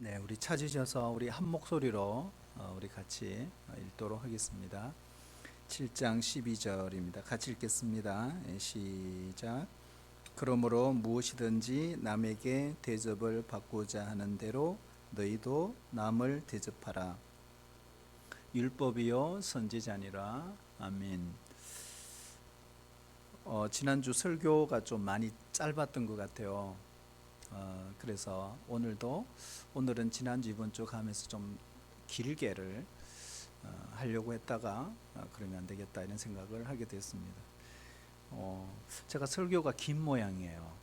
네, 우리 찾으셔서 우리 한 목소리로 우리 같이 읽도록 하겠습니다. 7장 12절입니다. 같이 읽겠습니다. 시작. 그러므로 무엇이든지 남에게 대접을 받고자 하는 대로 너희도 남을 대접하라. 율법이요 선지자니라. 아멘. 지난주 설교가 좀 많이 짧았던 것 같아요. 그래서 오늘은 지난주 이번 주 가면서 좀 길게를 하려고 했다가 그러면 안 되겠다 이런 생각을 하게 됐습니다. 제가 설교가 긴 모양이에요.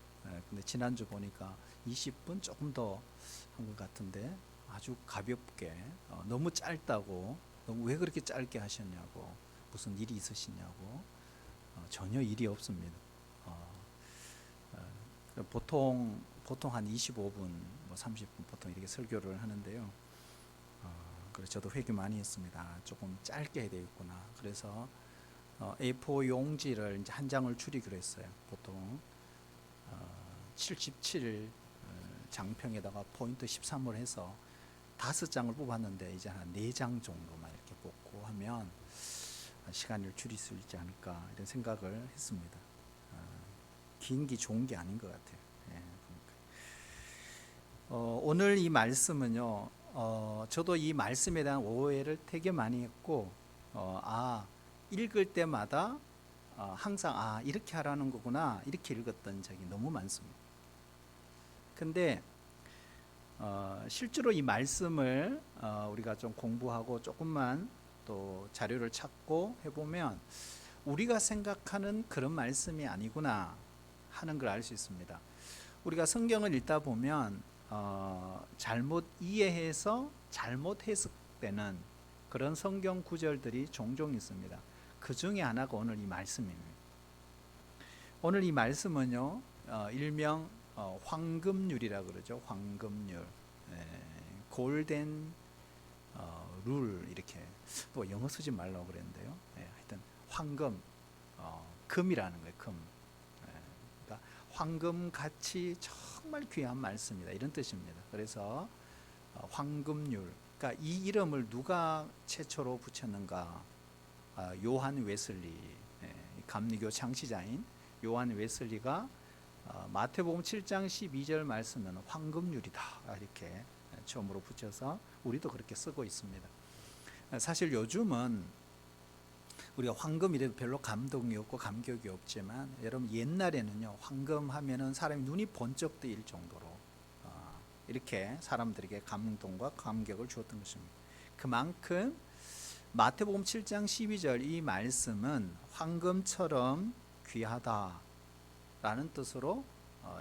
근데 지난주 보니까 20분 조금 더 한 것 같은데 아주 가볍게 너무 짧다고 너무 왜 그렇게 짧게 하셨냐고 무슨 일이 있으시냐고 전혀 일이 없습니다. 어, 보통 한 25분, 뭐 30분 보통 이렇게 설교를 하는데요. 그래서 저도 회개 많이 했습니다. 조금 짧게 해야 되겠구나. 그래서 A4 용지를 이제 한 장을 줄이기로 했어요. 보통 77 장평에다가 포인트 13을 해서 5장을 뽑았는데 이제 한 4장 정도만 이렇게 뽑고 하면 시간을 줄일 수 있지 않을까 이런 생각을 했습니다. 긴 게 좋은 게 아닌 것 같아요. 예, 오늘 이 말씀은요, 저도 이 말씀에 대한 오해를 되게 많이 했고, 읽을 때마다 항상 이렇게 하라는 거구나 이렇게 읽었던 적이 너무 많습니다. 근데 실제로 이 말씀을 우리가 좀 공부하고 조금만 또 자료를 찾고 해보면 우리가 생각하는 그런 말씀이 아니구나 하는 걸 알 수 있습니다. 우리가 성경을 읽다 보면 잘못 이해해서 잘못 해석되는 그런 성경 구절들이 종종 있습니다. 그 중에 하나가 오늘 이 말씀입니다. 오늘 이 말씀은요, 일명 황금률이라 그러죠. 황금률, 골덴 룰 이렇게 또 영어 쓰지 말라고 그랬는데요. 하여튼 황금, 금이라는 거예요. 금. 그러니까 황금 같이 정말 귀한 말씀이다 이런 뜻입니다. 그래서 황금률. 그러니까 이 이름을 누가 최초로 붙였는가? 요한 웨슬리, 감리교 창시자인 요한 웨슬리가 마태복음 7장 12절 말씀은 황금률이다 이렇게 처음으로 붙여서 우리도 그렇게 쓰고 있습니다. 사실 요즘은 우리가 황금 이래도 별로 감동이 없고 감격이 없지만 여러분 옛날에는요 황금 하면은 사람이 눈이 번쩍 뜨일 정도로 이렇게 사람들에게 감동과 감격을 주었던 것입니다. 그만큼 마태복음 7장 12절 이 말씀은 황금처럼 귀하다라는 뜻으로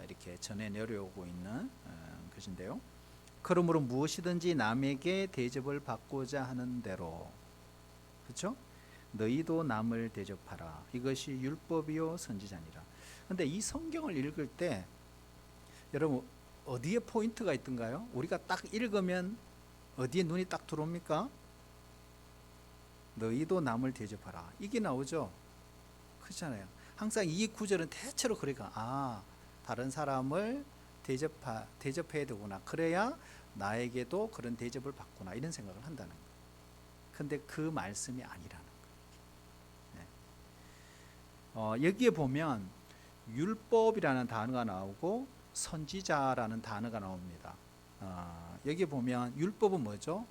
이렇게 전해 내려오고 있는 것인데요. 그러므로 무엇이든지 남에게 대접을 받고자 하는 대로, 그렇죠? 너희도 남을 대접하라. 이것이 율법이요 선지자니라. 근데 이 성경을 읽을 때 여러분 어디에 포인트가 있던가요? 우리가 딱 읽으면 어디에 눈이 딱 들어옵니까? 너희도 남을 대접하라. 이게 나오죠. 그렇잖아요. 항상 이 구절은 대체로 그러니까 다른 사람을 대접해야 되구나. 그래야 나에게도 그런 대접을 받구나. 이런 생각을 한다는 거예요. 근데 그 말씀이 아니라는 거예요. 여기에 보면 율법이라는 단어가 나오고 선지자라는 단어가 나옵니다. 여기 보면 율법은 뭐죠?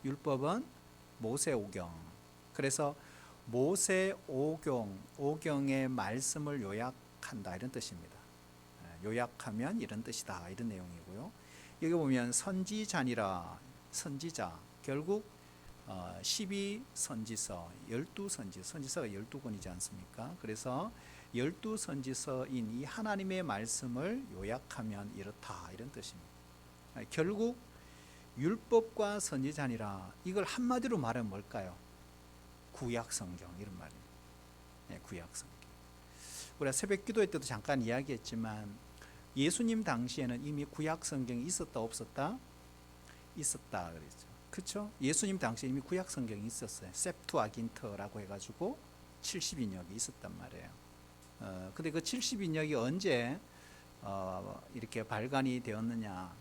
율법은 모세오경. 그래서 모세오경의 말씀을 요약한다 이런 뜻입니다. 요약하면 이런 뜻이다 이런 내용이고요. 여기 보면 선지자니라 선지자 결국 12선지서 12선지서가 12권이지 않습니까? 그래서 12선지서인 이 하나님의 말씀을 요약하면 이렇다 이런 뜻입니다. 결국 율법과 선지자니라 이걸 한마디로 말하면 뭘까요? 구약성경 이런 말입니다. 구약성경. 우리가 새벽 기도회 때도 잠깐 이야기했지만 예수님 당시에는 이미 구약성경이 있었다 없었다? 있었다 그랬죠. 그렇죠? 예수님 당시에 이미 구약성경이 있었어요. 셉투아긴트라고 해가지고 70인역이 있었단 말이에요. 근데 그 70인역이 언제 이렇게 발간이 되었느냐?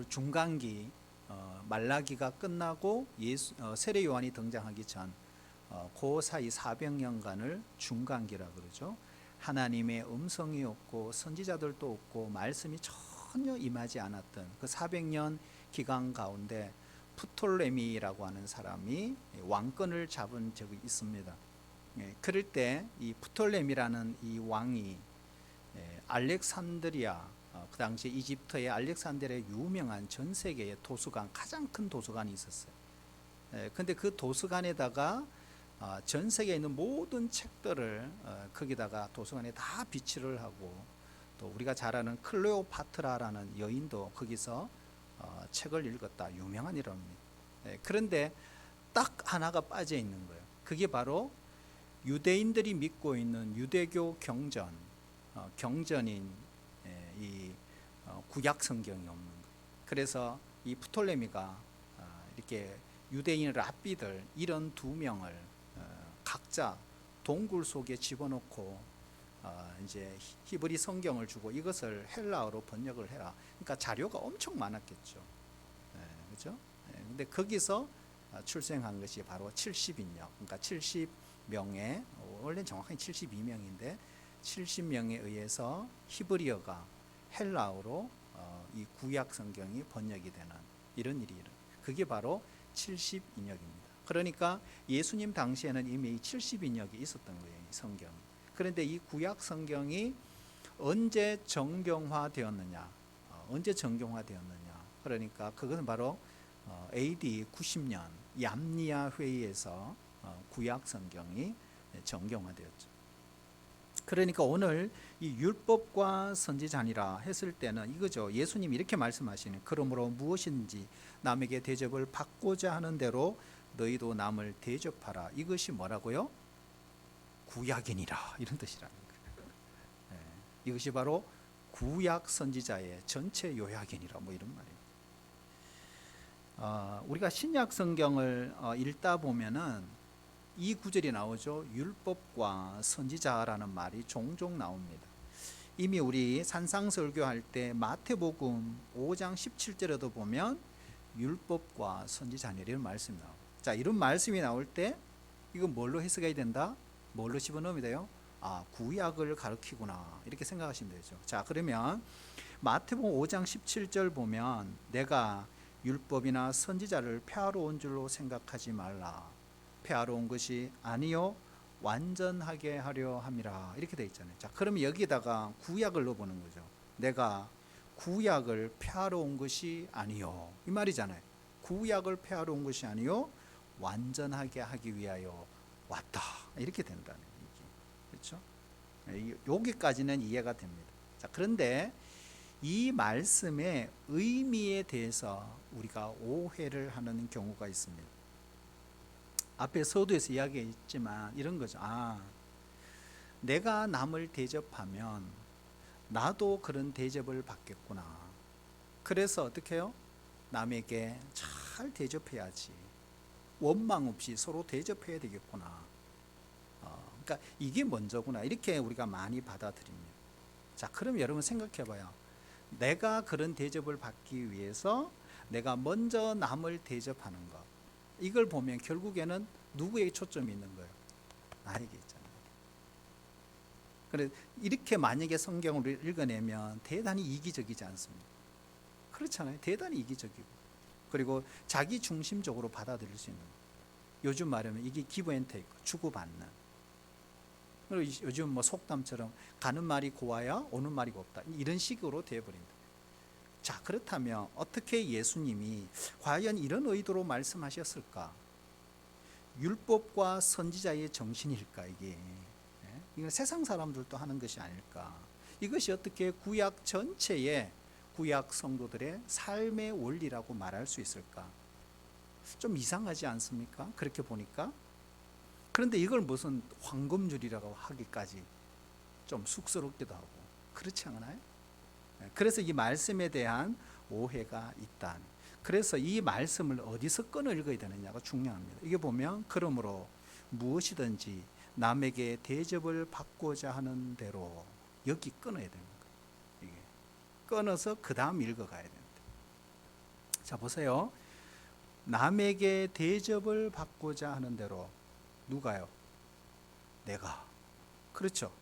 중간기 말라기가 끝나고 세례 요한이 등장하기 전 그 사이 400년간을 중간기라 그러죠. 하나님의 음성이 없고 선지자들도 없고 말씀이 전혀 임하지 않았던 그 400년 기간 가운데 프톨레미라고 하는 사람이 왕권을 잡은 적이 있습니다. 그럴 때 이 프톨레미라는 이 왕이 알렉산드리아, 그 당시 이집트의 알렉산드리아의 유명한 전 세계의 도서관, 가장 큰 도서관이 있었어요. 근데 그 도서관에다가 전 세계에 있는 모든 책들을 거기다가 도서관에 다 비치를 하고, 또 우리가 잘 아는 클레오파트라라는 여인도 거기서 책을 읽었다, 유명한 이름입니다. 그런데 딱 하나가 빠져 있는 거예요. 그게 바로 유대인들이 믿고 있는 유대교 경전인 이 구약 성경이 없는 거예요. 그래서 이 프톨레미가 이렇게 유대인 랍비들 72명을 각자 동굴 속에 집어넣고 이제 히브리 성경을 주고 이것을 헬라어로 번역을 해라. 그러니까 자료가 엄청 많았겠죠. 그렇죠? 근데 거기서 출생한 것이 바로 70인역. 그러니까 70명의, 원래는 정확하게 72명인데 70명에 의해서 히브리어가 헬라어로 이 구약 성경이 번역이 되는 이런 일이 일어나요. 그게 바로 70인역입니다. 그러니까 예수님 당시에는 이미 70인역이 있었던 거예요, 이 성경. 그런데 이 구약 성경이 언제 정경화되었느냐? 그러니까 그것은 바로 AD 90년 얌니아 회의에서 구약 성경이 정경화되었죠. 그러니까 오늘 이 율법과 선지자니라 했을 때는 이거죠. 예수님이 이렇게 말씀하시는, 그러므로 무엇인지 남에게 대접을 받고자 하는 대로 너희도 남을 대접하라. 이것이 뭐라고요? 구약이니라, 이런 뜻이라는 거예요. 이것이 바로 구약 선지자의 전체 요약이니라, 뭐 이런 말이에요. 우리가 신약 성경을 읽다 보면은 이 구절이 나오죠. 율법과 선지자라는 말이 종종 나옵니다. 이미 우리 산상설교할 때 마태복음 5장 17절에도 보면 율법과 선지자니 이런 말씀이 나옵니다. 자, 이런 말씀이 나올 때 이건 뭘로 해석해야 된다? 뭘로 집어넣으면 돼요? 구약을 가르치구나, 이렇게 생각하시면 되죠. 자, 그러면 마태복음 5장 17절 보면 내가 율법이나 선지자를 폐하러 온 줄로 생각하지 말라. 폐하러 온 것이 아니요 완전하게 하려 함이라, 이렇게 되어 있잖아요. 자, 그러면 여기다가 구약을 넣어보는 거죠. 내가 구약을 폐하러 온 것이 아니요, 이 말이잖아요. 구약을 폐하러 온 것이 아니요 완전하게 하기 위하여 왔다, 이렇게 된다는 얘기. 그렇죠? 여기까지는 이해가 됩니다. 자, 그런데 이 말씀의 의미에 대해서 우리가 오해를 하는 경우가 있습니다. 앞에 서두에서 이야기했지만 이런 거죠. 내가 남을 대접하면 나도 그런 대접을 받겠구나. 그래서 어떻게 해요? 남에게 잘 대접해야지. 원망 없이 서로 대접해야 되겠구나. 그러니까 이게 먼저구나, 이렇게 우리가 많이 받아들입니다. 자, 그럼 여러분 생각해 봐요. 내가 그런 대접을 받기 위해서 내가 먼저 남을 대접하는 것, 이걸 보면 결국에는 누구에게 초점이 있는 거예요? 나에게 있잖아요. 그래, 이렇게 만약에 성경을 읽어내면 대단히 이기적이지 않습니까? 그렇잖아요. 대단히 이기적이고, 그리고 자기 중심적으로 받아들일 수 있는, 요즘 말하면 이게 기브 앤 테이크, 주고받는. 그리고 요즘 뭐 속담처럼 가는 말이 고와야 오는 말이 곱다, 이런 식으로 되어버린다. 자, 그렇다면 어떻게 예수님이 과연 이런 의도로 말씀하셨을까? 율법과 선지자의 정신일까 이게? 이건 세상 사람들도 하는 것이 아닐까? 이것이 어떻게 구약 전체의 구약 성도들의 삶의 원리라고 말할 수 있을까? 좀 이상하지 않습니까? 그렇게 보니까. 그런데 이걸 무슨 황금줄이라고 하기까지 좀 쑥스럽기도 하고, 그렇지 않아요? 그래서 이 말씀에 대한 오해가 있다. 그래서 이 말씀을 어디서 끊어 읽어야 되느냐가 중요합니다. 이게 보면 그러므로 무엇이든지 남에게 대접을 받고자 하는 대로, 여기 끊어야 되는 거예요. 이게 끊어서 그 다음 읽어가야 됩니다. 자, 보세요. 남에게 대접을 받고자 하는 대로 누가요? 내가. 그렇죠.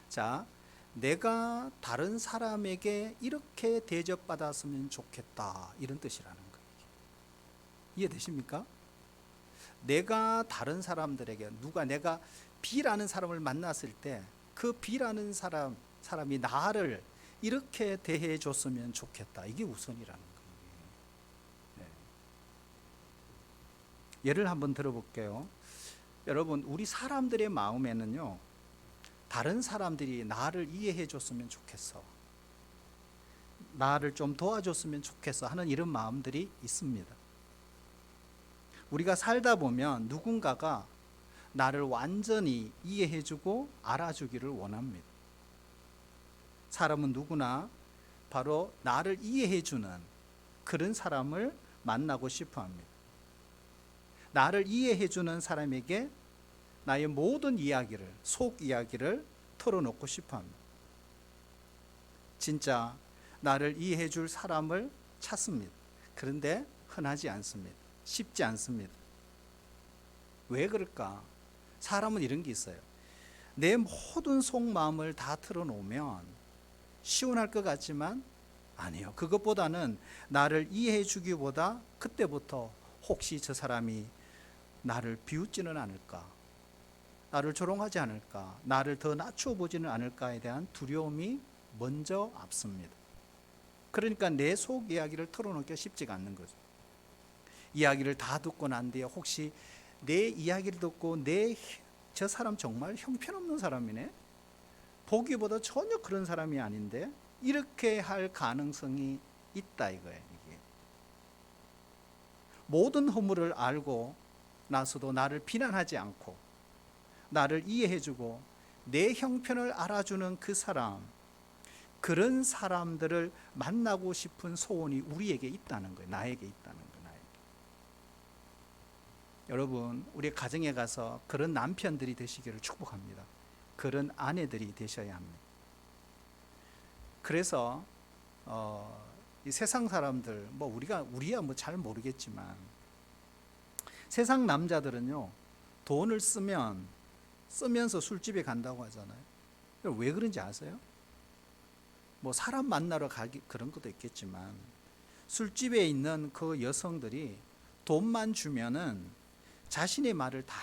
자, 내가 다른 사람에게 이렇게 대접받았으면 좋겠다, 이런 뜻이라는 거예요. 이해되십니까? 내가 다른 사람들에게, 내가 B라는 사람을 만났을 때 그 B라는 사람이 나를 이렇게 대해 줬으면 좋겠다, 이게 우선이라는 거예요. 네. 예를 한번 들어볼게요. 여러분, 우리 사람들의 마음에는요, 다른 사람들이 나를 이해해 줬으면 좋겠어, 나를 좀 도와줬으면 좋겠어 하는 이런 마음들이 있습니다. 우리가 살다 보면 누군가가 나를 완전히 이해해 주고 알아주기를 원합니다. 사람은 누구나 바로 나를 이해해 주는 그런 사람을 만나고 싶어 합니다. 나를 이해해 주는 사람에게 나의 모든 이야기를, 속 이야기를 털어놓고 싶어 합니다. 진짜 나를 이해해 줄 사람을 찾습니다. 그런데 흔하지 않습니다. 쉽지 않습니다. 왜 그럴까? 사람은 이런 게 있어요. 내 모든 속마음을 다 털어놓으면 시원할 것 같지만 아니에요. 그것보다는 나를 이해해 주기보다 그때부터 혹시 저 사람이 나를 비웃지는 않을까, 나를 조롱하지 않을까, 나를 더 낮추어 보지는 않을까에 대한 두려움이 먼저 앞섭니다. 그러니까 내 속 이야기를 털어놓기가 쉽지가 않는 거죠. 이야기를 다 듣고 난 뒤에 혹시 내 이야기를 듣고 저 사람 정말 형편없는 사람이네, 보기보다 전혀 그런 사람이 아닌데, 이렇게 할 가능성이 있다 이거예요. 이게 모든 허물을 알고 나서도 나를 비난하지 않고 나를 이해해주고 내 형편을 알아주는 그 사람, 그런 사람들을 만나고 싶은 소원이 우리에게 있다는 거예요. 나에게 있다는 거예요. 여러분, 우리 가정에 가서 그런 남편들이 되시기를 축복합니다. 그런 아내들이 되셔야 합니다. 그래서 이 세상 사람들, 우리야 잘 모르겠지만, 세상 남자들은요, 돈을 쓰면서 술집에 간다고 하잖아요. 왜 그런지 아세요? 사람 만나러 가기 그런 것도 있겠지만, 술집에 있는 그 여성들이 돈만 주면은 자신의 말을 다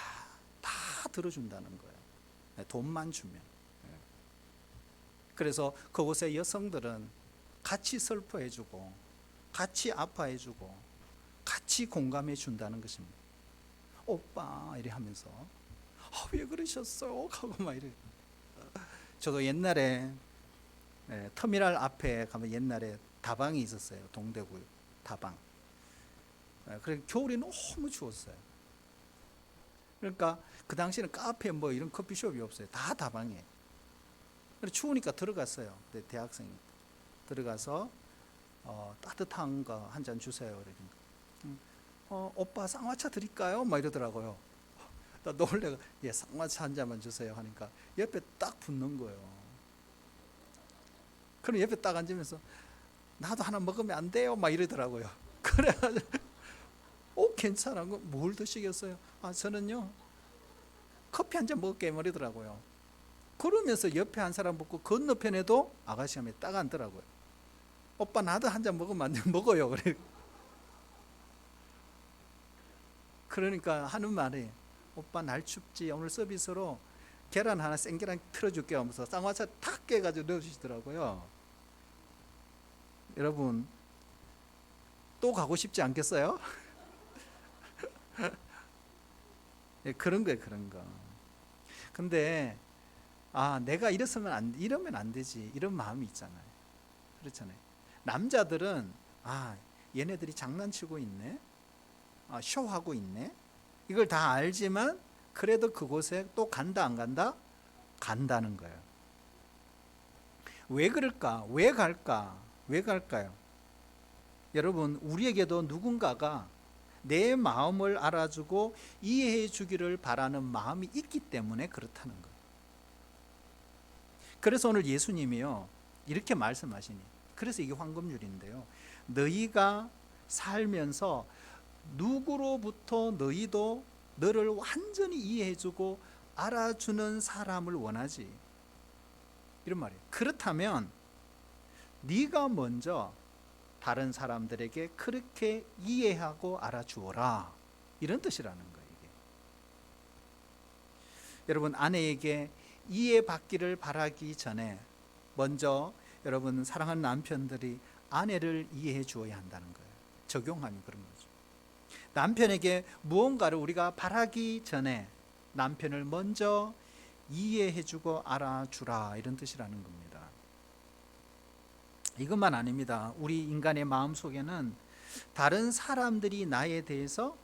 들어준다는 거예요. 돈만 주면. 그래서 그곳의 여성들은 같이 슬퍼해주고 같이 아파해주고 같이 공감해 준다는 것입니다. 오빠 이래 하면서 왜 그러셨어? 하고 막 이래. 저도 옛날에 터미널 앞에 가면 옛날에 다방이 있었어요. 동대구 다방. 그래 겨울이 너무 추웠어요. 그러니까 그 당시에는 카페 이런 커피숍이 없어요. 다 다방에. 그래 추우니까 들어갔어요. 대학생이 들어가서 따뜻한 거 한 잔 주세요. 그러니까 오빠 쌍화차 드릴까요? 막 이러더라고요. 나 놀래가 예 쌍화차 한 잔만 주세요 하니까 옆에 딱 붙는 거예요. 그럼 옆에 딱 앉으면서 나도 하나 먹으면 안 돼요? 막 이러더라고요. 그래가지고 괜찮아. 뭘 드시겠어요? 저는요 커피 한 잔 먹을게 말이더라고요. 그러면서 옆에 한 사람 붙고 건너편에도 아가씨 하면 딱 앉더라고요. 오빠 나도 한 잔 먹으면 안 돼? 먹어요. 그러니까 하는 말이 오빠 날 춥지 오늘 서비스로 계란 하나 생계란 틀어줄게 하면서 쌍화차 탁 깨가지고 넣어주시더라고요. 여러분 또 가고 싶지 않겠어요? 그런 거예요. 그런 거. 근데 내가 이러면 안 되지 이런 마음이 있잖아요. 그렇잖아요. 남자들은 얘네들이 장난치고 있네, 쇼하고 있네, 이걸 다 알지만 그래도 그곳에 또 간다 안 간다? 간다는 거예요. 왜 그럴까? 왜 갈까? 왜 갈까요? 여러분, 우리에게도 누군가가 내 마음을 알아주고 이해해 주기를 바라는 마음이 있기 때문에 그렇다는 거예요. 그래서 오늘 예수님이요 이렇게 말씀하시니, 그래서 이게 황금률인데요, 너희가 살면서 누구로부터 너희도 너를 완전히 이해해주고 알아주는 사람을 원하지. 이런 말이에요. 그렇다면 네가 먼저 다른 사람들에게 그렇게 이해하고 알아주어라. 이런 뜻이라는 거예요. 이게. 여러분, 아내에게 이해받기를 바라기 전에 먼저 여러분 사랑하는 남편들이 아내를 이해해 주어야 한다는 거예요. 적용하면 그런 거죠. 남편에게 무언가를 우리가 바라기 전에 남편을 먼저 이해해 주고 알아주라. 이런 뜻이라는 겁니다. 이것만 아닙니다. 우리 인간의 마음속에는 다른 사람들이 나에 대해서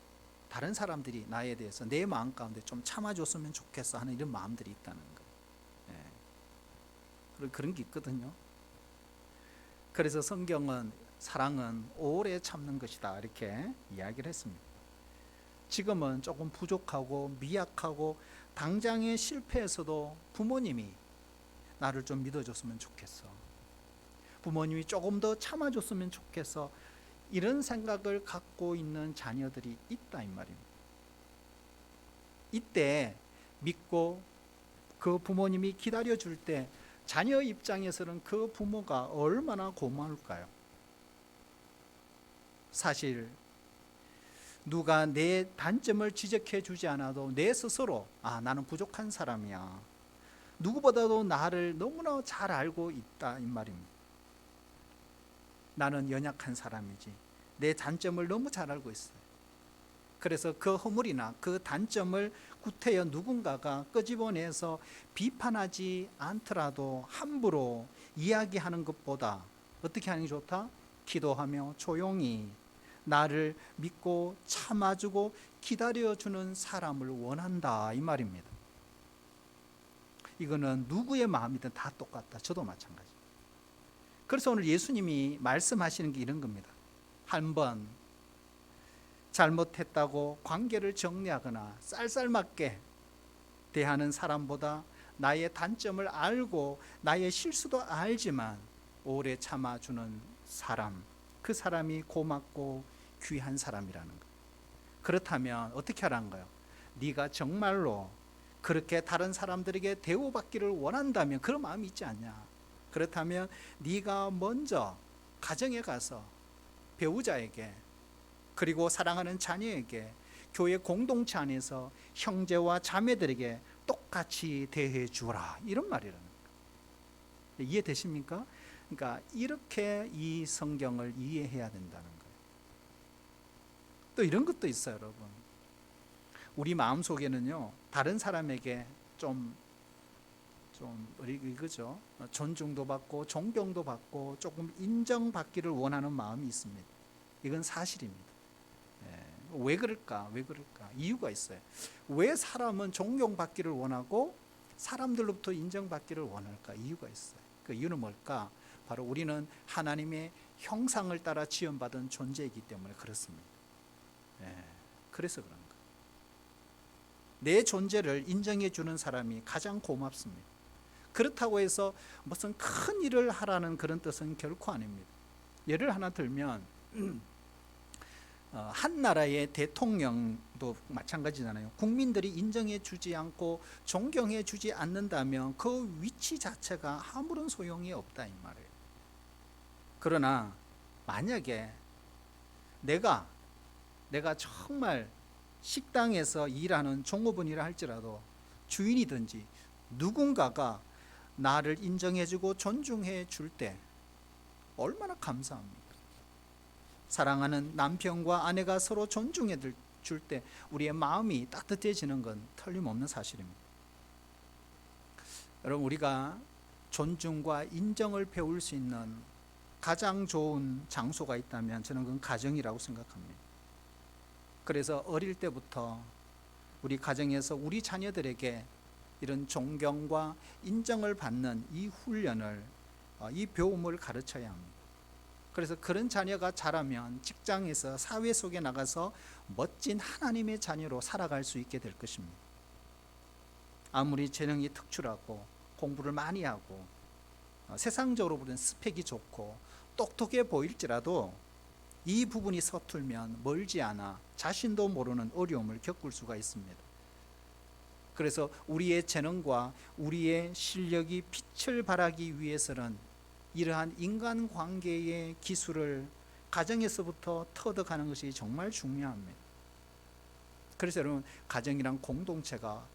내 마음 가운데 좀 참아줬으면 좋겠어 하는 이런 마음들이 있다는 거예요. 예. 그런 게 있거든요. 그래서 성경은 사랑은 오래 참는 것이다 이렇게 이야기를 했습니다. 지금은 조금 부족하고 미약하고 당장의 실패에서도 부모님이 나를 좀 믿어줬으면 좋겠어. 부모님이 조금 더 참아줬으면 좋겠어. 이런 생각을 갖고 있는 자녀들이 있다 이 말입니다. 이때 믿고 그 부모님이 기다려줄 때 자녀 입장에서는 그 부모가 얼마나 고마울까요? 사실 누가 내 단점을 지적해 주지 않아도 내 스스로 나는 부족한 사람이야. 누구보다도 나를 너무나 잘 알고 있다 이 말입니다. 나는 연약한 사람이지. 내 단점을 너무 잘 알고 있어요. 그래서 그 허물이나 그 단점을 구태여 누군가가 끄집어내서 비판하지 않더라도 함부로 이야기하는 것보다 어떻게 하는 게 좋다? 기도하며 조용히 나를 믿고 참아주고 기다려주는 사람을 원한다 이 말입니다. 이거는 누구의 마음이든 다 똑같다. 저도 마찬가지. 그래서 오늘 예수님이 말씀하시는 게 이런 겁니다. 한번 잘못했다고 관계를 정리하거나 쌀쌀맞게 대하는 사람보다 나의 단점을 알고 나의 실수도 알지만 오래 참아주는 사람, 그 사람이 고맙고 귀한 사람이라는 것. 그렇다면 어떻게 하라는 거예요? 네가 정말로 그렇게 다른 사람들에게 대우받기를 원한다면 그런 마음이 있지 않냐? 그렇다면 네가 먼저 가정에 가서 배우자에게 그리고 사랑하는 자녀에게 교회 공동체 안에서 형제와 자매들에게 똑같이 대해 주라 이런 말이라는 거예요. 이해되십니까? 그러니까 이렇게 이 성경을 이해해야 된다는 거예요. 또 이런 것도 있어요, 여러분. 우리 마음속에는요, 다른 사람에게 좀 이거죠. 존중도 받고 존경도 받고 조금 인정받기를 원하는 마음이 있습니다. 이건 사실입니다. 왜 그럴까? 이유가 있어요. 왜 사람은 존경받기를 원하고 사람들로부터 인정받기를 원할까? 이유가 있어요. 그 이유는 뭘까? 바로 우리는 하나님의 형상을 따라 지음받은 존재이기 때문에 그렇습니다. 그래서 그런 거예요. 내 존재를 인정해 주는 사람이 가장 고맙습니다. 그렇다고 해서 무슨 큰 일을 하라는 그런 뜻은 결코 아닙니다. 예를 하나 들면 한 나라의 대통령도 마찬가지잖아요. 국민들이 인정해 주지 않고 존경해 주지 않는다면 그 위치 자체가 아무런 소용이 없다 이 말이에요. 그러나 만약에 내가 정말 식당에서 일하는 종업원이라 할지라도 주인이든지 누군가가 나를 인정해주고 존중해 줄 때 얼마나 감사합니까? 사랑하는 남편과 아내가 서로 존중해 줄 때 우리의 마음이 따뜻해지는 건 틀림없는 사실입니다. 여러분, 우리가 존중과 인정을 배울 수 있는 가장 좋은 장소가 있다면 저는 그건 가정이라고 생각합니다. 그래서 어릴 때부터 우리 가정에서 우리 자녀들에게 이런 존경과 인정을 받는 이 훈련을, 이 배움을 가르쳐야 합니다. 그래서 그런 자녀가 자라면 직장에서 사회 속에 나가서 멋진 하나님의 자녀로 살아갈 수 있게 될 것입니다. 아무리 재능이 특출하고 공부를 많이 하고 세상적으로 보는 스펙이 좋고 똑똑해 보일지라도 이 부분이 서툴면 멀지 않아 자신도 모르는 어려움을 겪을 수가 있습니다. 그래서 우리의 재능과 우리의 실력이 빛을 발하기 위해서는 이러한 인간관계의 기술을 가정에서부터 터득하는 것이 정말 중요합니다. 그래서 여러분, 가정이란 공동체가,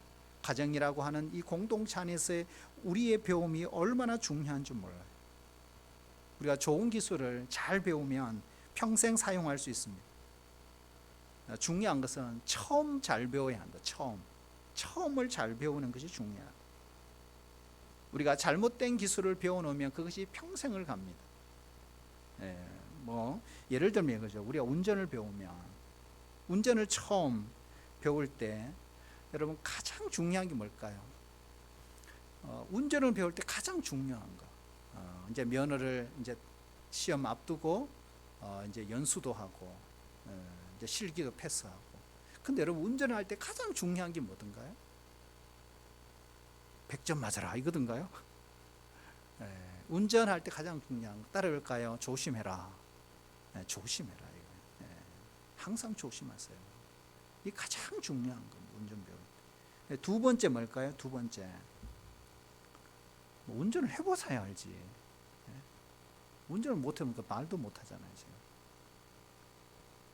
가정이라고 하는 이 공동체 안에서의 우리의 배움이 얼마나 중요한 줄 몰라요. 우리가 좋은 기술을 잘 배우면 평생 사용할 수 있습니다. 중요한 것은 처음 잘 배워야 한다. 처음을 잘 배우는 것이 중요하다. 우리가 잘못된 기술을 배워놓으면 그것이 평생을 갑니다. 예를 들면 그죠. 우리가 운전을 배우면, 운전을 처음 배울 때 여러분 가장 중요한 게 뭘까요? 운전을 배울 때 가장 중요한 거, 이제 면허를 이제 시험 앞두고 이제 연수도 하고 이제 실기도 패스하고. 근데 여러분, 운전을 할 때 가장 중요한 게 뭐든가요? 100점 맞아라 이거든가요? 운전할 때 가장 중요한 거 따라올까요? 조심해라. 조심해라. 이거. 항상 조심하세요. 이게 가장 중요한 겁니다. 운전 배울 때. 두 번째 뭘까요? 두 번째, 운전을 해보셔야 알지. 운전을 못하면 말도 못하잖아요. 지금.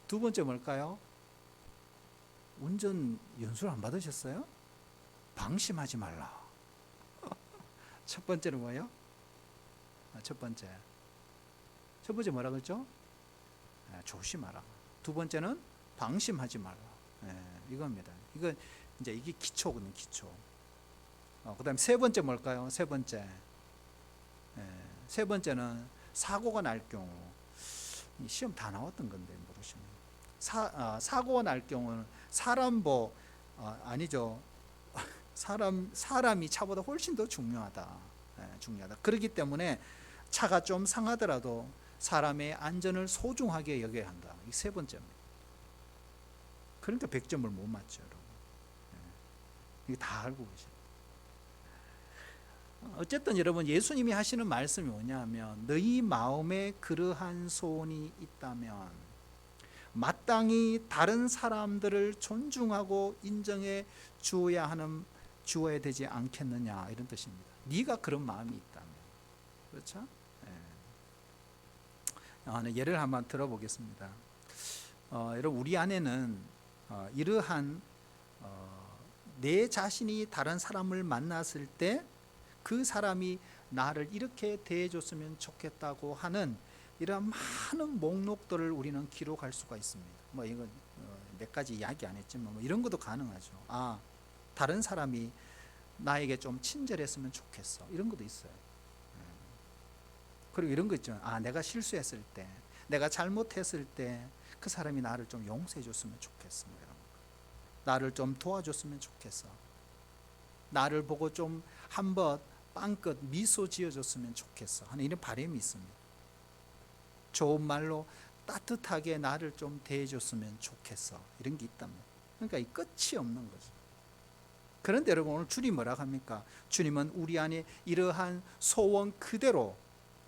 두 번째 뭘까요? 운전 연수를 안 받으셨어요? 방심하지 말라. 첫 번째는 뭐예요? 첫 번째 뭐라 그랬죠? 조심하라. 두 번째는 방심하지 말라. 이겁니다. 이게 기초거든요. 기초. 그다음 세 번째 뭘까요? 세 번째는 사고가 날 경우, 시험 다 나왔던 건데 모르시면, 사고가 날 경우는 아니죠. 사람이 차보다 훨씬 더 중요하다. 그렇기 때문에 차가 좀 상하더라도 사람의 안전을 소중하게 여겨야 한다. 이 세 번째입니다. 그러니까 100점을 못 맞죠, 여러분. 이게 다 알고 계셔요. 어쨌든 여러분, 예수님이 하시는 말씀이 뭐냐면, 너희 마음에 그러한 소원이 있다면 마땅히 다른 사람들을 존중하고 인정해 주어야 되지 않겠느냐, 이런 뜻입니다. 네가 그런 마음이 있다면. 그렇죠? 예를 한번 들어보겠습니다. 여러분, 우리 안에는 이러한 내 자신이 다른 사람을 만났을 때 그 사람이 나를 이렇게 대해줬으면 좋겠다고 하는 이런 많은 목록들을 우리는 기록할 수가 있습니다. 이건 몇 가지 이야기 안 했지만 이런 것도 가능하죠. 다른 사람이 나에게 좀 친절했으면 좋겠어, 이런 것도 있어요. 그리고 이런 거 있죠. 내가 실수했을 때, 내가 잘못했을 때 그 사람이 나를 좀 용서해 줬으면 좋겠어, 나를 좀 도와줬으면 좋겠어, 나를 보고 좀 한번 빵긋 미소 지어줬으면 좋겠어 하는 이런 바람이 있습니다. 좋은 말로 따뜻하게 나를 좀 대해줬으면 좋겠어, 이런 게 있답니다. 그러니까 이 끝이 없는 거죠. 그런데 여러분, 오늘 주님 뭐라고 합니까? 주님은 우리 안에 이러한 소원 그대로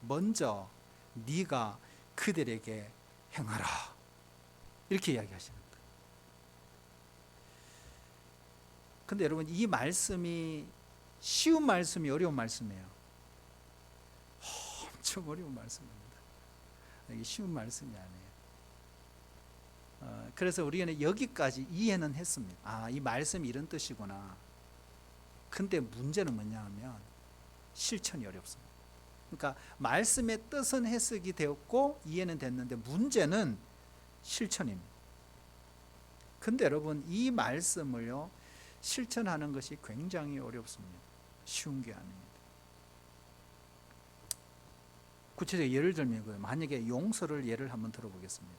먼저 네가 그들에게 행하라, 이렇게 이야기하시는 거예요. 근데 여러분, 이 말씀이 쉬운 말씀이 어려운 말씀이에요. 엄청 어려운 말씀입니다. 이게 쉬운 말씀이 아니에요. 그래서 우리는 여기까지 이해는 했습니다. 이 말씀이 이런 뜻이구나. 근데 문제는 뭐냐 하면 실천이 어렵습니다. 그러니까 말씀의 뜻은 해석이 되었고 이해는 됐는데 문제는 실천입니다. 근데 여러분, 이 말씀을요, 실천하는 것이 굉장히 어렵습니다. 쉬운 게 아닙니다. 구체적으로 예를 들면 만약에 용서를 예를 한번 들어보겠습니다.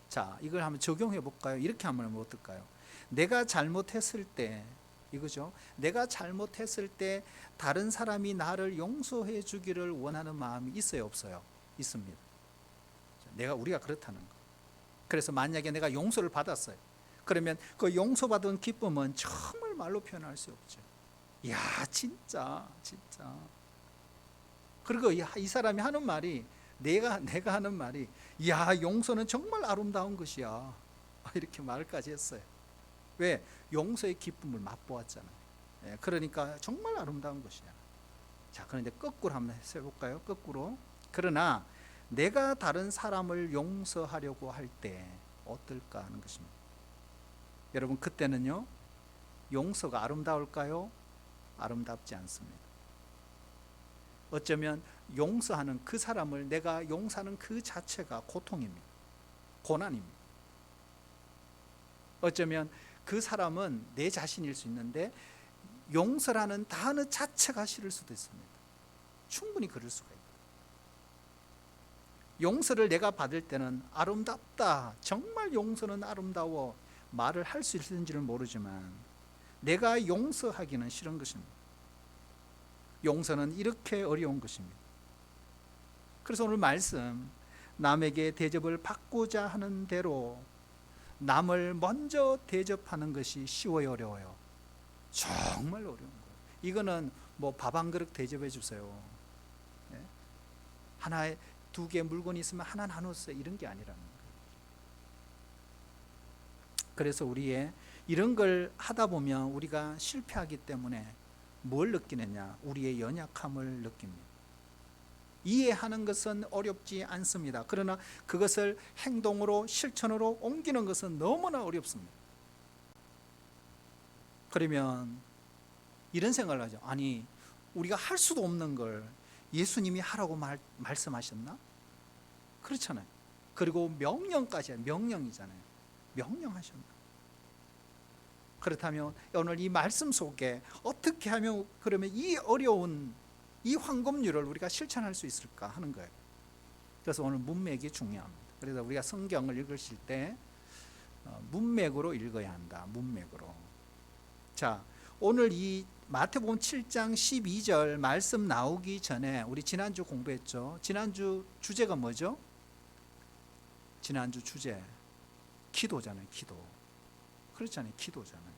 자, 이걸 한번 적용해 볼까요? 이렇게 하면 어떨까요? 내가 잘못했을 때, 이거죠. 내가 잘못했을 때 다른 사람이 나를 용서해 주기를 원하는 마음이 있어요, 없어요? 있습니다. 우리가 그렇다는 거. 그래서 만약에 내가 용서를 받았어요. 그러면 그 용서받은 기쁨은 정말 말로 표현할 수 없죠. 이야, 진짜. 그리고 이 사람이 하는 말이 내가 하는 말이, 야, 용서는 정말 아름다운 것이야, 이렇게 말까지 했어요. 왜? 용서의 기쁨을 맛보았잖아요. 예, 그러니까 정말 아름다운 것이야. 자, 그런데 거꾸로 한번 해볼까요? 거꾸로. 그러나 내가 다른 사람을 용서하려고 할 때 어떨까 하는 것입니다. 여러분, 그때는요, 용서가 아름다울까요? 아름답지 않습니다. 어쩌면 용서하는 그 사람을 내가 용서하는 그 자체가 고통입니다. 고난입니다. 어쩌면 그 사람은 내 자신일 수 있는데 용서라는 단어 자체가 싫을 수도 있습니다. 충분히 그럴 수가 있다. 용서를 내가 받을 때는 아름답다, 정말 용서는 아름다워 말을 할 수 있는지를 모르지만 내가 용서하기는 싫은 것입니다. 용서는 이렇게 어려운 것입니다. 그래서 오늘 말씀, 남에게 대접을 받고자 하는 대로 남을 먼저 대접하는 것이 쉬워요, 어려워요? 정말 어려운 거예요. 이거는 뭐 밥 한 그릇 대접해 주세요, 네? 하나에 두 개 물건이 있으면 하나 나눴어요, 이런 게 아니라는 거예요. 그래서 우리의 이런 걸 하다 보면 우리가 실패하기 때문에 뭘 느끼느냐? 우리의 연약함을 느낍니다. 이해하는 것은 어렵지 않습니다. 그러나 그것을 행동으로, 실천으로 옮기는 것은 너무나 어렵습니다. 그러면 이런 생각을 하죠. 아니, 우리가 할 수도 없는 걸 예수님이 하라고 말씀하셨나? 그렇잖아요. 그리고 명령까지, 명령이잖아요. 명령하셨나? 그렇다면 오늘 이 말씀 속에 어떻게 하면 그러면 이 어려운 이 황금률을 우리가 실천할 수 있을까 하는 거예요. 그래서 오늘 문맥이 중요합니다. 그래서 우리가 성경을 읽으실 때 문맥으로 읽어야 한다. 문맥으로. 자, 오늘 이 마태복음 7장 12절 말씀 나오기 전에 우리 지난주 공부했죠. 지난주 주제가 뭐죠? 지난주 주제 기도잖아요. 기도. 그렇잖아요. 기도잖아요.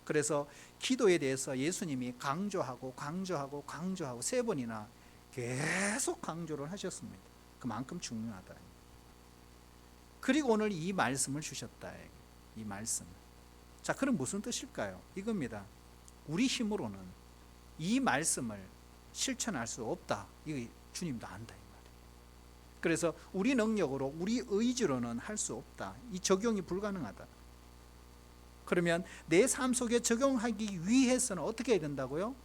그래서 기도에 대해서 예수님이 강조하고 세 번이나 계속 강조를 하셨습니다. 그만큼 중요하다. 그리고 오늘 이 말씀을 주셨다. 이 말씀. 자, 그럼 무슨 뜻일까요? 이겁니다. 우리 힘으로는 이 말씀을 실천할 수 없다. 이거 주님도 안다, 이 말이에요. 그래서 우리 능력으로, 우리 의지로는 할 수 없다. 이 적용이 불가능하다. 그러면 내 삶 속에 적용하기 위해서는 어떻게 해야 된다고요?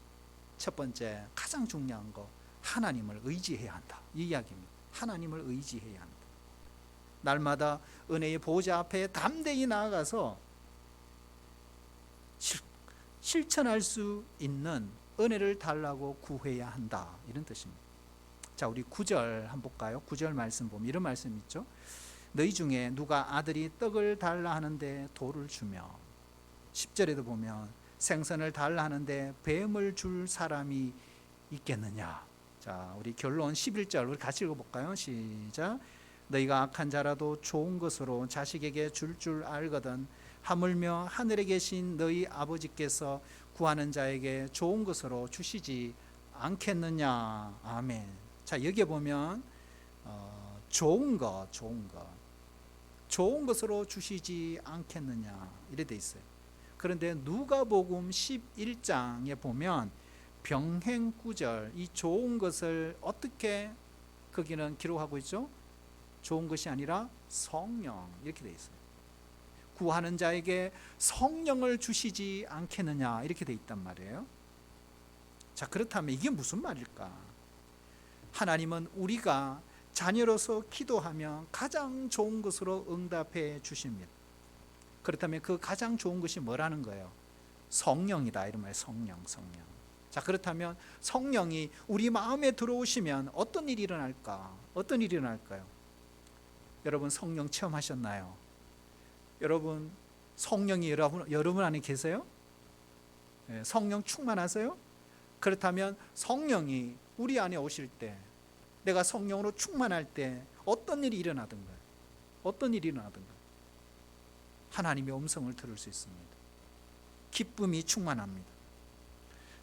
첫 번째, 가장 중요한 거, 하나님을 의지해야 한다. 이 이야기입니다. 하나님을 의지해야 한다. 날마다 은혜의 보좌 앞에 담대히 나아가서 실천할 수 있는 은혜를 달라고 구해야 한다. 이런 뜻입니다. 자, 우리 9절 한번 볼까요? 9절 말씀 보면 이런 말씀 있죠. 너희 중에 누가 아들이 떡을 달라 하는데 돌을 주며, 10절에도 보면 생선을 달라 하는데 뱀을 줄 사람이 있겠느냐. 자, 우리 결론 11절 우리 같이 읽어볼까요? 시작. 너희가 악한 자라도 좋은 것으로 자식에게 줄 알거든 하물며 하늘에 계신 너희 아버지께서 구하는 자에게 좋은 것으로 주시지 않겠느냐. 아멘. 자, 여기에 보면 좋은 것으로 주시지 않겠느냐 이래 돼 있어요. 그런데 누가복음 11장에 보면 병행구절, 이 좋은 것을 어떻게 거기는 기록하고 있죠? 좋은 것이 아니라 성령, 이렇게 돼 있어요. 구하는 자에게 성령을 주시지 않겠느냐 이렇게 돼 있단 말이에요. 자, 그렇다면 이게 무슨 말일까? 하나님은 우리가 자녀로서 기도하면 가장 좋은 것으로 응답해 주십니다. 그렇다면 그 가장 좋은 것이 뭐라는 거예요? 성령이다, 이런 말이에요. 성령. 자, 그렇다면 성령이 우리 마음에 들어오시면 어떤 일이 일어날까? 어떤 일이 일어날까요? 여러분, 성령 체험하셨나요? 여러분, 성령이 여러분 안에 계세요? 성령 충만하세요? 그렇다면 성령이 우리 안에 오실 때, 내가 성령으로 충만할 때 어떤 일이 일어나든가요? 어떤 일이 일어나든가요? 하나님의 음성을 들을 수 있습니다. 기쁨이 충만합니다.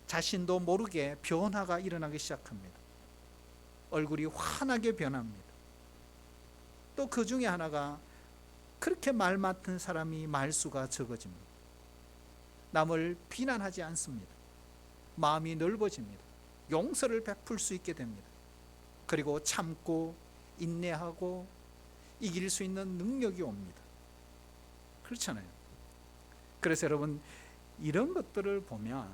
자신도 모르게 변화가 일어나기 시작합니다. 얼굴이 환하게 변합니다. 또 그 중에 하나가 그렇게 말 맡은 사람이 말수가 적어집니다. 남을 비난하지 않습니다. 마음이 넓어집니다. 용서를 베풀 수 있게 됩니다. 그리고 참고 인내하고 이길 수 있는 능력이 옵니다. 그렇잖아요. 그래서 여러분, 이런 것들을 보면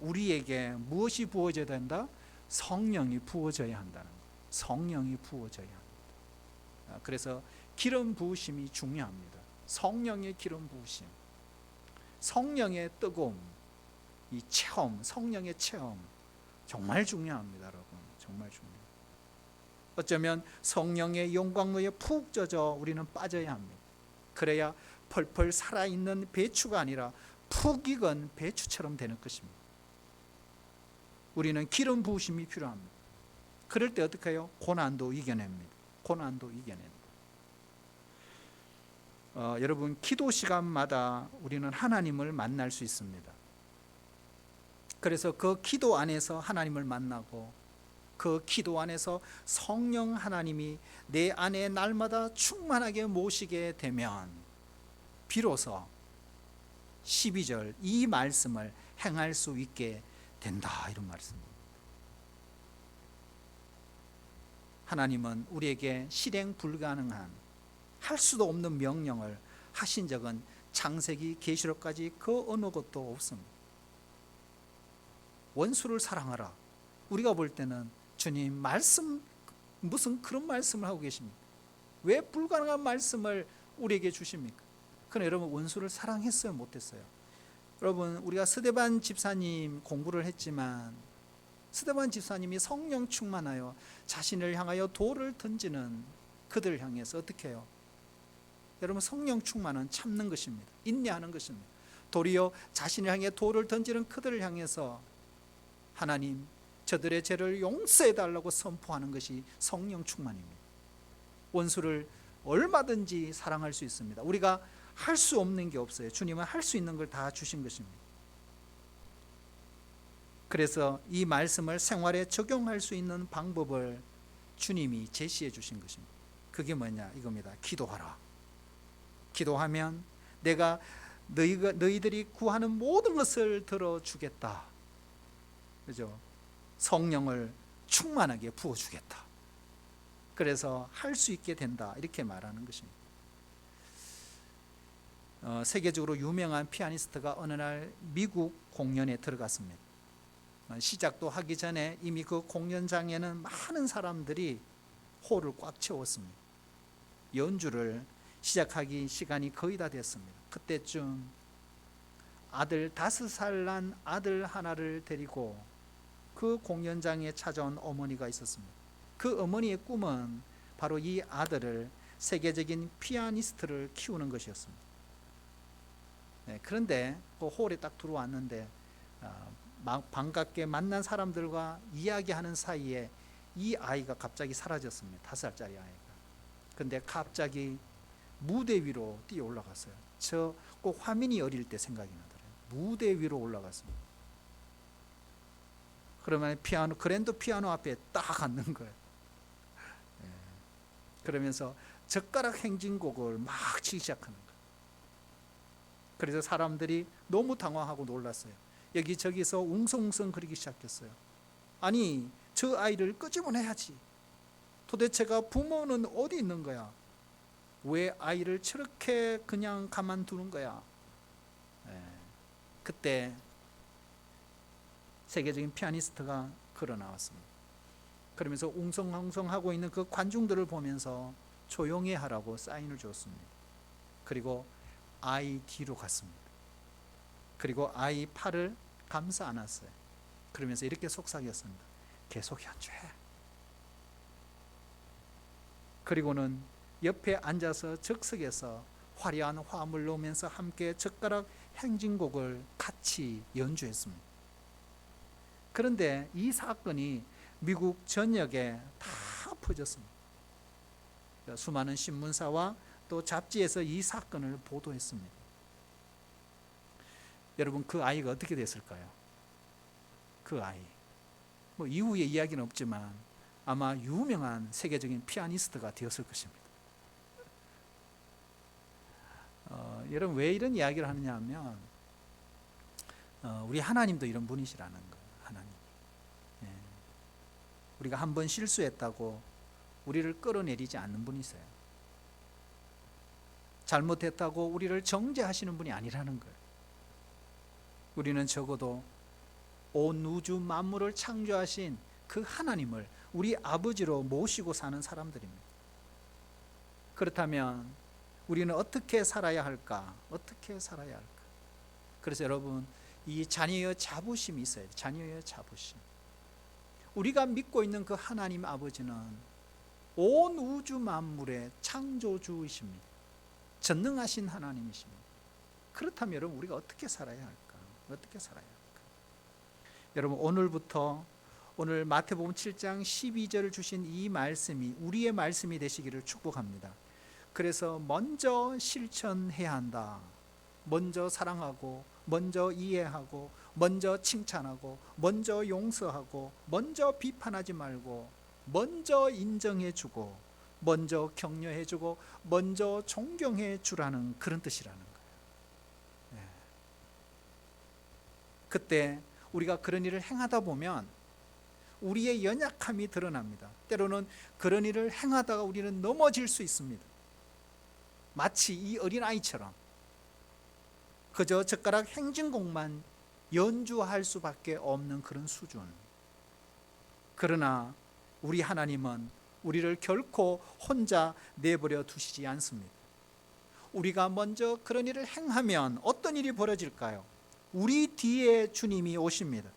우리에게 무엇이 부어져야 된다? 성령이 부어져야 한다는 거예요. 성령이 부어져야 합니다. 그래서 기름 부으심이 중요합니다. 성령의 기름 부으심, 성령의 뜨거움, 이 체험, 성령의 체험 정말 중요합니다. 여러분, 정말 중요해요. 어쩌면 성령의 영광로에 푹 젖어 우리는 빠져야 합니다. 그래야 펄펄 살아있는 배추가 아니라 푹 익은 배추처럼 되는 것입니다. 우리는 기름 부으심이 필요합니다. 그럴 때 어떻게 해요? 고난도 이겨냅니다. 고난도 이겨냅니다. 여러분, 기도 시간마다 우리는 하나님을 만날 수 있습니다. 그래서 그 기도 안에서 하나님을 만나고 그 기도 안에서 성령 하나님이 내 안에 날마다 충만하게 모시게 되면 비로소 12절 이 말씀을 행할 수 있게 된다, 이런 말씀입니다. 하나님은 우리에게 실행 불가능한, 할 수도 없는 명령을 하신 적은 창세기 계시록까지 그 어느 것도 없습니다. 원수를 사랑하라. 우리가 볼 때는 주님 말씀, 무슨 그런 말씀을 하고 계십니까? 왜 불가능한 말씀을 우리에게 주십니까? 그럼 여러분, 원수를 사랑했어요, 못했어요? 여러분, 우리가 스데반 집사님 공부를 했지만 스데반 집사님이 성령 충만하여 자신을 향하여 돌을 던지는 그들을 향해서 어떻게 해요? 여러분, 성령 충만은 참는 것입니다. 인내하는 것입니다. 도리어 자신을 향해 돌을 던지는 그들을 향해서 하나님, 저들의 죄를 용서해 달라고 선포하는 것이 성령 충만입니다. 원수를 얼마든지 사랑할 수 있습니다. 우리가 할 수 없는 게 없어요. 주님은 할 수 있는 걸 다 주신 것입니다. 그래서 이 말씀을 생활에 적용할 수 있는 방법을 주님이 제시해 주신 것입니다. 그게 뭐냐? 이겁니다. 기도하라. 기도하면 내가 너희들이 구하는 모든 것을 들어주겠다. 그죠? 성령을 충만하게 부어주겠다. 그래서 할 수 있게 된다, 이렇게 말하는 것입니다. 세계적으로 유명한 피아니스트가 어느 날 미국 공연에 들어갔습니다. 시작도 하기 전에 이미 그 공연장에는 많은 사람들이 홀을 꽉 채웠습니다. 연주를 시작하기 시간이 거의 다 됐습니다. 그때쯤 아들 5살 난 아들 하나를 데리고 그 공연장에 찾아온 어머니가 있었습니다. 그 어머니의 꿈은 바로 이 아들을 세계적인 피아니스트를 키우는 것이었습니다. 그런데 그 홀에 딱 들어왔는데 반갑게 만난 사람들과 이야기하는 사이에 이 아이가 갑자기 사라졌습니다. 5살짜리 아이가. 근데 갑자기 무대 위로 뛰어 올라갔어요. 저 꼭 화민이 어릴 때 생각이 나더라고요. 무대 위로 올라갔습니다. 그러면 그랜드 피아노 앞에 딱 앉는 거예요. 그러면서 젓가락 행진곡을 막 치기 시작하는 거예요. 그래서 사람들이 너무 당황하고 놀랐어요. 여기저기서 웅성웅성 거리기 시작했어요. 아니, 저 아이를 끄집어내야지. 도대체가 부모는 어디 있는 거야? 왜 아이를 저렇게 그냥 가만두는 거야? 그때 세계적인 피아니스트가 걸어 나왔습니다. 그러면서 웅성웅성하고 있는 그 관중들을 보면서 조용히 하라고 사인을 줬습니다. 그리고 아이 뒤로 갔습니다. 그리고 아이 팔을 감싸 안았어요. 그러면서 이렇게 속삭였습니다. 계속 연주해. 그리고는 옆에 앉아서 적석에서 화려한 화음을 넣으면서 함께 젓가락 행진곡을 같이 연주했습니다. 그런데 이 사건이 미국 전역에 다 퍼졌습니다. 수많은 신문사와 또 잡지에서 이 사건을 보도했습니다. 여러분, 그 아이가 어떻게 됐을까요? 그 아이, 이후의 이야기는 없지만 아마 유명한 세계적인 피아니스트가 되었을 것입니다. 여러분 왜 이런 이야기를 하느냐 하면 우리 하나님도 이런 분이시라는 거예요. 하나님. 예. 우리가 한 번 실수했다고 우리를 끌어내리지 않는 분이세요. 잘못했다고 우리를 정죄하시는 분이 아니라는 거예요. 우리는 적어도 온 우주 만물을 창조하신 그 하나님을 우리 아버지로 모시고 사는 사람들입니다. 그렇다면 우리는 어떻게 살아야 할까? 어떻게 살아야 할까? 그래서 여러분, 이 자녀의 자부심이 있어요. 자녀의 자부심. 우리가 믿고 있는 그 하나님 아버지는 온 우주 만물의 창조주이십니다. 전능하신 하나님이십니다. 그렇다면 여러분, 우리가 어떻게 살아야 할까? 어떻게 살아야 할까? 여러분, 오늘부터 오늘 마태복음 7장 12절을 주신 이 말씀이 우리의 말씀이 되시기를 축복합니다. 그래서 먼저 실천해야 한다. 먼저 사랑하고, 먼저 이해하고, 먼저 칭찬하고, 먼저 용서하고, 먼저 비판하지 말고, 먼저 인정해주고, 먼저 격려해주고, 먼저 존경해주라는 그런 뜻이라는 거예요. 그때 우리가 그런 일을 행하다 보면 우리의 연약함이 드러납니다. 때로는 그런 일을 행하다가 우리는 넘어질 수 있습니다. 마치 이 어린아이처럼 그저 젓가락 행진곡만 연주할 수밖에 없는 그런 수준. 그러나 우리 하나님은 우리를 결코 혼자 내버려 두시지 않습니다. 우리가 먼저 그런 일을 행하면 어떤 일이 벌어질까요? 우리 뒤에 주님이 오십니다.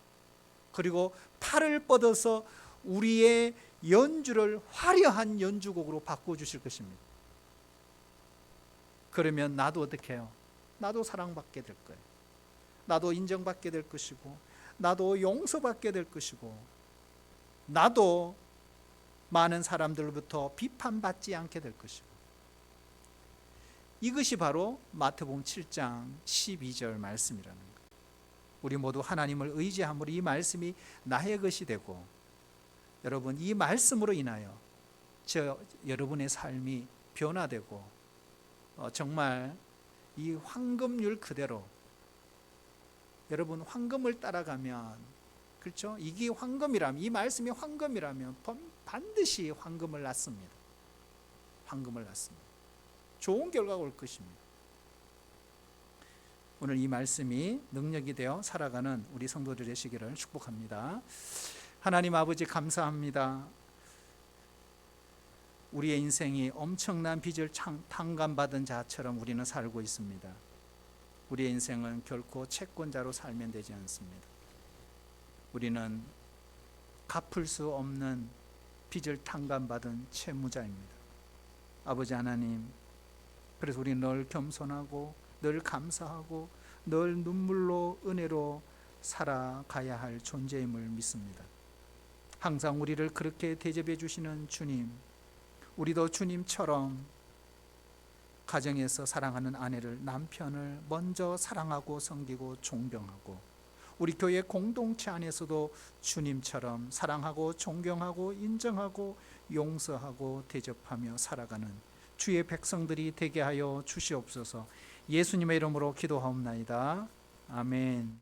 그리고 팔을 뻗어서 우리의 연주를 화려한 연주곡으로 바꿔주실 것입니다. 그러면 나도 어떻게 해요? 나도 사랑받게 될 거예요. 나도 인정받게 될 것이고, 나도 용서받게 될 것이고, 나도 많은 사람들로부터 비판받지 않게 될 것이고. 이것이 바로 마태복음 7장 12절 말씀이라는 거예요. 우리 모두 하나님을 의지함으로 이 말씀이 나의 것이 되고, 여러분, 이 말씀으로 인하여 여러분의 삶이 변화되고, 정말 이 황금률 그대로, 여러분 황금을 따라가면, 그렇죠? 이게 황금이라면, 이 말씀이 황금이라면 반드시 황금을 낳습니다. 황금을 낳습니다. 좋은 결과가 올 것입니다. 오늘 이 말씀이 능력이 되어 살아가는 우리 성도들 되시기를 축복합니다. 하나님 아버지, 감사합니다. 우리의 인생이 엄청난 빚을 탕감받은 자처럼 우리는 살고 있습니다. 우리의 인생은 결코 채권자로 살면 되지 않습니다. 우리는 갚을 수 없는 빚을 탕감받은 채무자입니다. 아버지 하나님, 그래서 우리는 늘 겸손하고 늘 감사하고 늘 눈물로 은혜로 살아가야 할 존재임을 믿습니다. 항상 우리를 그렇게 대접해 주시는 주님, 우리도 주님처럼 가정에서 사랑하는 아내를, 남편을 먼저 사랑하고 섬기고 존경하고, 우리 교회 공동체 안에서도 주님처럼 사랑하고 존경하고 인정하고 용서하고 대접하며 살아가는 주의 백성들이 되게 하여 주시옵소서. 예수님의 이름으로 기도하옵나이다. 아멘.